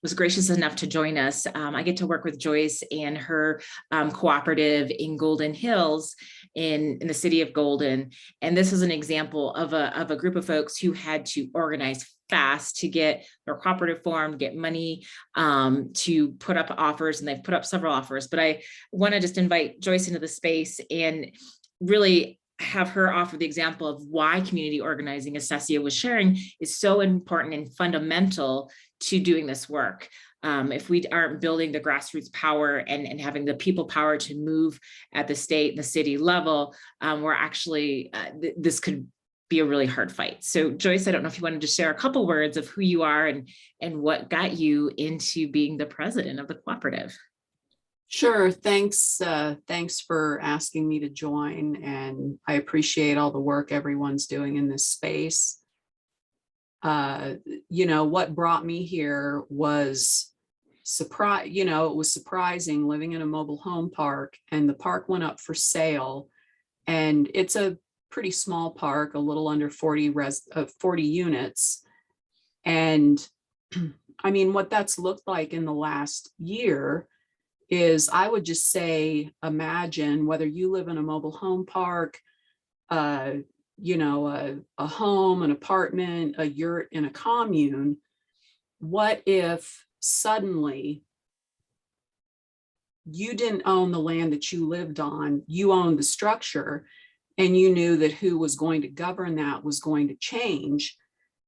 was gracious enough to join us. I get to work with Joyce and her cooperative in Golden Hills in the city of Golden. And this is an example of a group of folks who had to organize fast to get their cooperative formed, get money to put up offers, and they've put up several offers. But I want to just invite Joyce into the space and really have her offer the example of why community organizing, as Cecia was sharing, is so important and fundamental to doing this work. If we aren't building the grassroots power and having the people power to move at the state and the city level, we're actually, this could be a really hard fight. So Joyce, I don't know if you wanted to share a couple words of who you are and what got you into being the president of the cooperative. Sure. Thanks. Thanks for asking me to join. And I appreciate all the work everyone's doing in this space. You know, what brought me here was it was surprising living in a mobile home park, and the park went up for sale, and it's a pretty small park, a little under 40 units. And I mean, what that's looked like in the last year is, I would just say, imagine whether you live in a mobile home park, you know, a home, an apartment, a yurt in a commune. What if suddenly you didn't own the land that you lived on, you owned the structure, and you knew that who was going to govern that was going to change?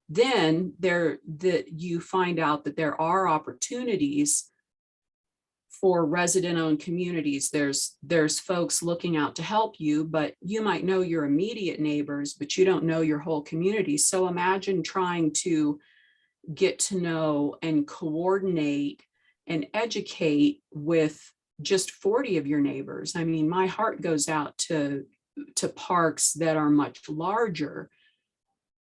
Then you find out that there are opportunities for resident-owned communities. There's folks looking out to help you, but you might know your immediate neighbors, but you don't know your whole community. So imagine trying to get to know and coordinate and educate with just 40 of your neighbors. I mean, my heart goes out to parks that are much larger.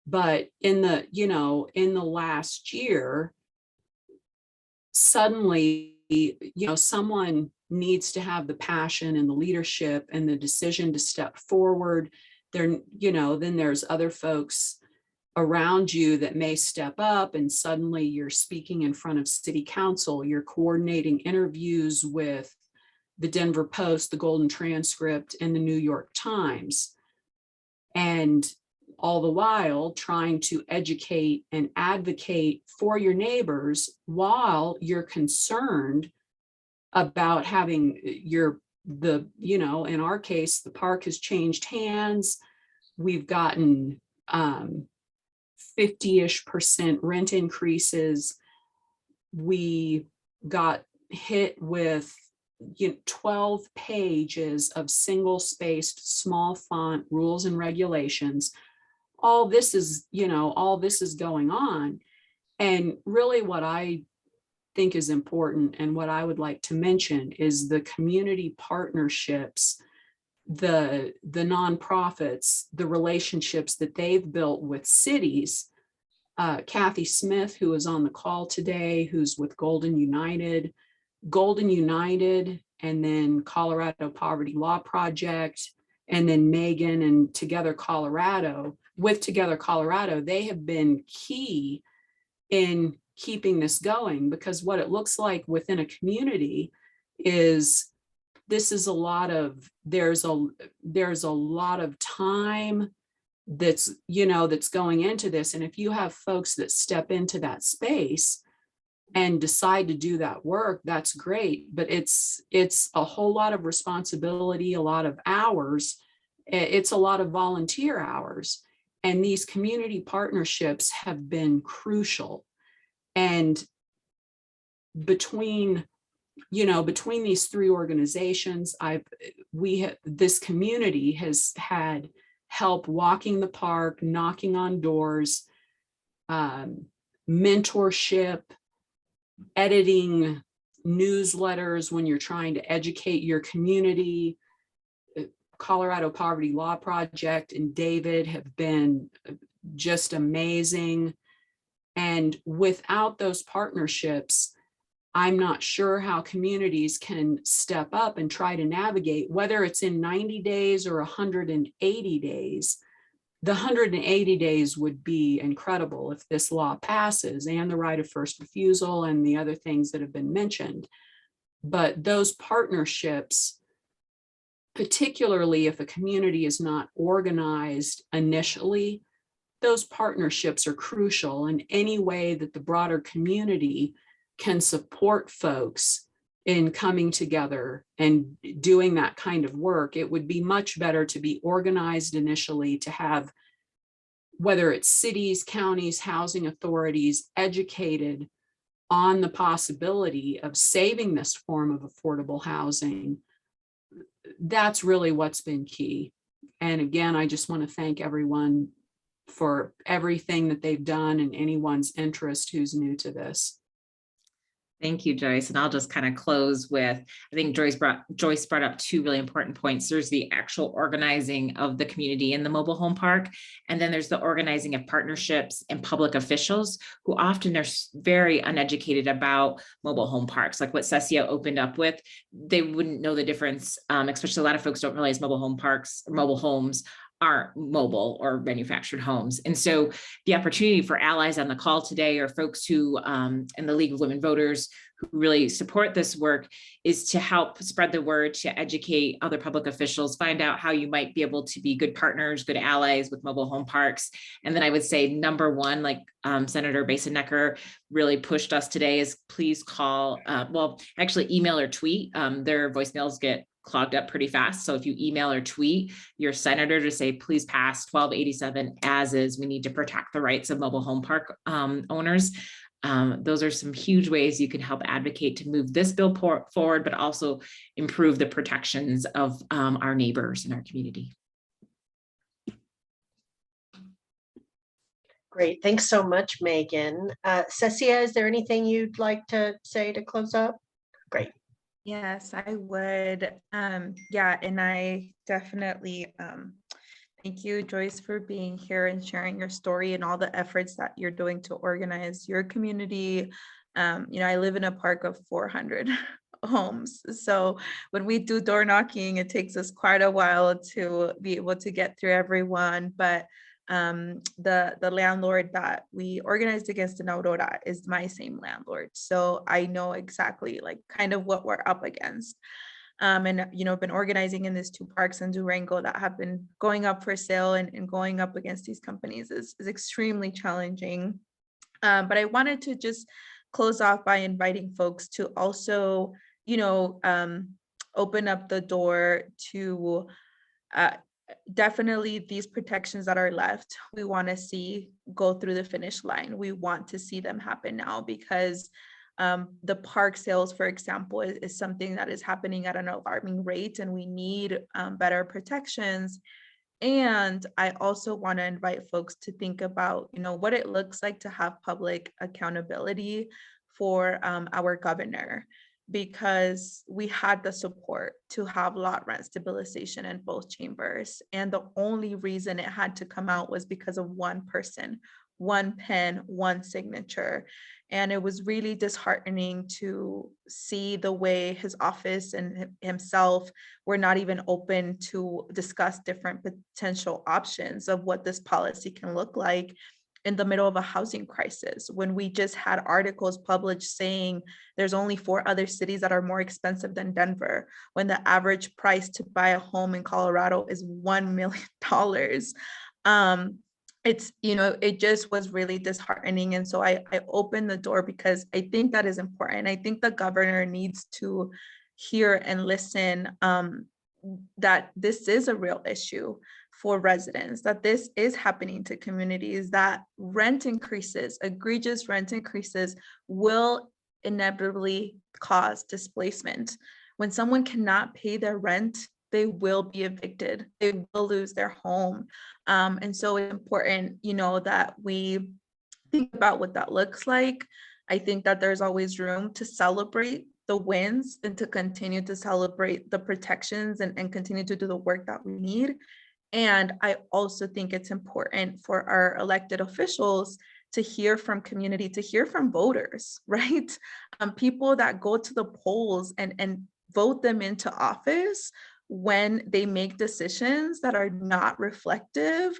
But in the last year, suddenly, someone needs to have the passion and the leadership and the decision to step forward. Then there's other folks around you that may step up, and suddenly you're speaking in front of city council, you're coordinating interviews with the Denver Post, the Golden Transcript, and the New York Times. And all the while trying to educate and advocate for your neighbors while you're concerned about having in our case, the park has changed hands. We've gotten 50-ish% rent increases. We got hit with 12 pages of single-spaced small font rules and regulations. All this is going on. And really what I think is important and what I would like to mention is the community partnerships, the nonprofits, the relationships that they've built with cities. Kathy Smith, who is on the call today, who's with Golden United, and then Colorado Poverty Law Project, and then Megan and Together Colorado. With Together Colorado, they have been key in keeping this going, because what it looks like within a community is there's a lot of time that's going into this. And if you have folks that step into that space and decide to do that work, that's great. But it's a whole lot of responsibility, a lot of hours. It's a lot of volunteer hours. And these community partnerships have been crucial. And between these three organizations, this community has had help walking the park, knocking on doors, mentorship, editing newsletters when you're trying to educate your community. Colorado Poverty Law Project and David have been just amazing. And without those partnerships, I'm not sure how communities can step up and try to navigate, whether it's in 90 days or 180 days. The 180 days would be incredible if this law passes, and the right of first refusal and the other things that have been mentioned. But those partnerships, particularly if a community is not organized initially, those partnerships are crucial. In any way that the broader community can support folks in coming together and doing that kind of work, it would be much better to be organized initially, to have, whether it's cities, counties, housing authorities, educated on the possibility of saving this form of affordable housing. That's really what's been key. And again, I just want to thank everyone for everything that they've done and anyone's interest who's new to this. Thank you, Joyce. And I'll just kind of close with, I think Joyce brought up two really important points. There's the actual organizing of the community in the mobile home park. And then there's the organizing of partnerships and public officials who often are very uneducated about mobile home parks. Like what Cecia opened up with, they wouldn't know the difference, especially a lot of folks don't realize mobile home parks or mobile homes aren't mobile or manufactured homes. And so the opportunity for allies on the call today, or folks who in the League of Women Voters who really support this work, is to help spread the word, to educate other public officials, find out how you might be able to be good partners, good allies with mobile home parks. And then I would say number one, like Senator Basin-Necker really pushed us today, is please call, actually email or tweet. Their voicemails get clogged up pretty fast. So if you email or tweet your senator to say, please pass 1287 as is, we need to protect the rights of mobile home park owners. Those are some huge ways you can help advocate to move this bill forward, but also improve the protections of our neighbors in our community. Great. Thanks so much, Megan. Cecia, is there anything you'd like to say to close up? Great. Yes, I would. Yeah, and I definitely thank you, Joyce, for being here and sharing your story and all the efforts that you're doing to organize your community. I live in a park of 400 homes. So when we do door knocking, it takes us quite a while to be able to get through everyone. But the landlord that we organized against in Aurora is my same landlord. So I know exactly like kind of what we're up against. And, been organizing in these two parks in Durango that have been going up for sale and going up against these companies is extremely challenging. But I wanted to just close off by inviting folks to also, open up the door to definitely these protections that are left. We want to see go through the finish line. We want to see them happen now, because the park sales, for example, is something that is happening at an alarming rate, and we need better protections. And I also want to invite folks to think about, what it looks like to have public accountability for our governor, because we had the support to have lot rent stabilization in both chambers. And the only reason it had to come out was because of one person, one pen, one signature. And it was really disheartening to see the way his office and himself were not even open to discuss different potential options of what this policy can look like in the middle of a housing crisis, when we just had articles published saying there's only 4 other cities that are more expensive than Denver, when the average price to buy a home in Colorado is $1 million. It's, it just was really disheartening. And so I opened the door because I think that is important. I think the governor needs to hear and listen that this is a real issue for residents, that this is happening to communities, that rent increases, egregious rent increases will inevitably cause displacement. When someone cannot pay their rent, they will be evicted, they will lose their home. And so it's important, that we think about what that looks like. I think that there's always room to celebrate the wins and to continue to celebrate the protections and continue to do the work that we need. And I also think it's important for our elected officials to hear from community, to hear from voters, right? People that go to the polls and vote them into office when they make decisions that are not reflective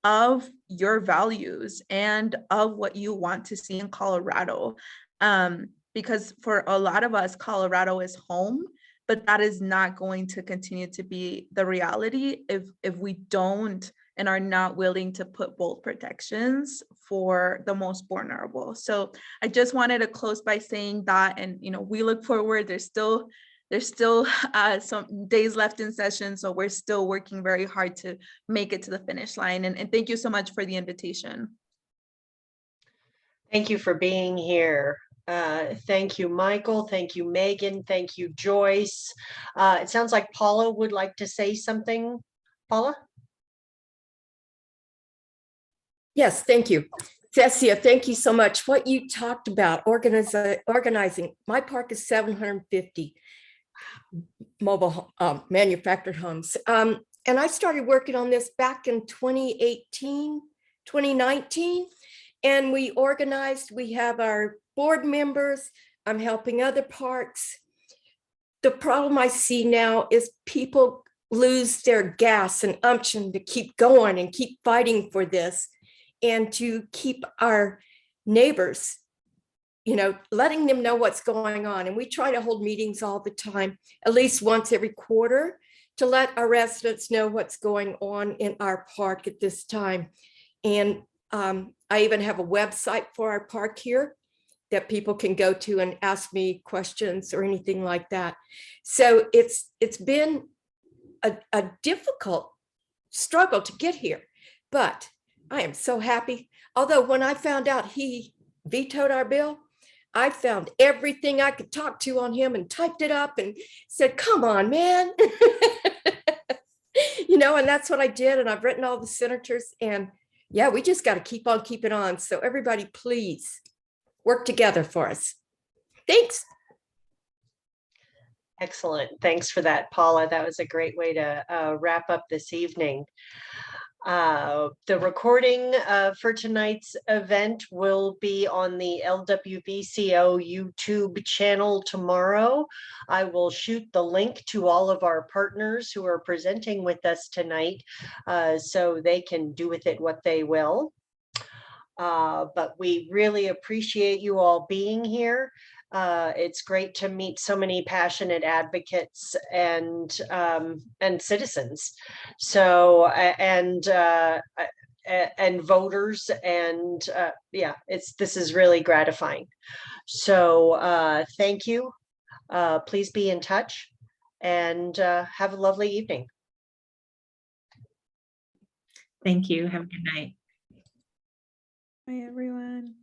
of your values and of what you want to see in Colorado. Because for a lot of us, Colorado is home, but that is not going to continue to be the reality if we don't and are not willing to put bold protections for the most vulnerable. So I just wanted to close by saying that, and we look forward. There's still some days left in session, so we're still working very hard to make it to the finish line. And thank you so much for the invitation. Thank you for being here. Thank you, Michael. Thank you, Megan. Thank you, Joyce. It sounds like Paula would like to say something. Paula? Yes, thank you. Cecia, thank you so much. What you talked about, organizing, my park is 750 mobile manufactured homes. And I started working on this back in 2018, 2019. And we organized, we have our board members, I'm helping other parks. The problem I see now is people lose their gas and umption to keep going and keep fighting for this and to keep our neighbors, letting them know what's going on. And we try to hold meetings all the time, at least once every quarter, to let our residents know what's going on in our park at this time. And I even have a website for our park here that people can go to and ask me questions or anything like that. So it's been a difficult struggle to get here, but I am so happy. Although when I found out he vetoed our bill, I found everything I could talk to on him and typed it up and said, come on, man. And that's what I did. And I've written all the senators, and yeah, we just got to keep on keeping on. So everybody, please work together for us. Thanks. Excellent. Thanks for that, Paula. That was a great way to wrap up this evening. The recording for tonight's event will be on the LWVCO YouTube channel tomorrow. I will shoot the link to all of our partners who are presenting with us tonight so they can do with it what they will. But we really appreciate you all being here. It's great to meet so many passionate advocates and citizens. So and voters, and yeah, this is really gratifying. So thank you. Please be in touch, and have a lovely evening. Thank you. Have a good night. Bye, everyone.